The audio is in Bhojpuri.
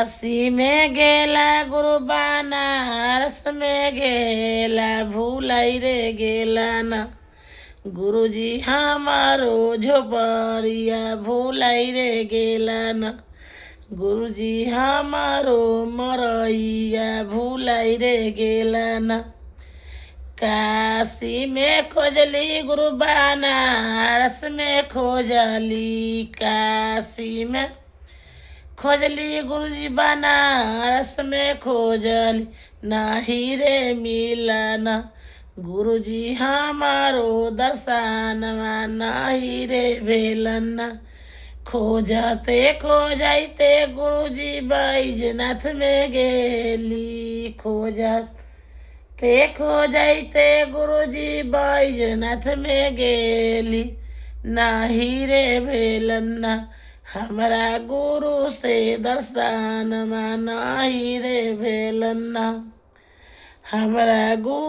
काशी में गेला गुरु बनारस में गेला भूलाई रे गेला ना गुरुजी हमारो झोपड़िया भूलाई रे गेला ना गुरुजी हमारो मरैया भूलाई रे गेला ना काशी में खोजली गुरु बनारस में खोजली काशी में खोजली गुरुजी बनारस में खोजली नाही रे मिलना गुरुजी हमारो दर्शनवा नाही रे भेलना खोजते खोजते गुरुजी बैजनाथ में गेली खोजते खोजते गुरुजी बैजनाथ में गेली नाही रे भेलना हमरा गुरु से दर्शन नाही रे भेलना हमरा गुरु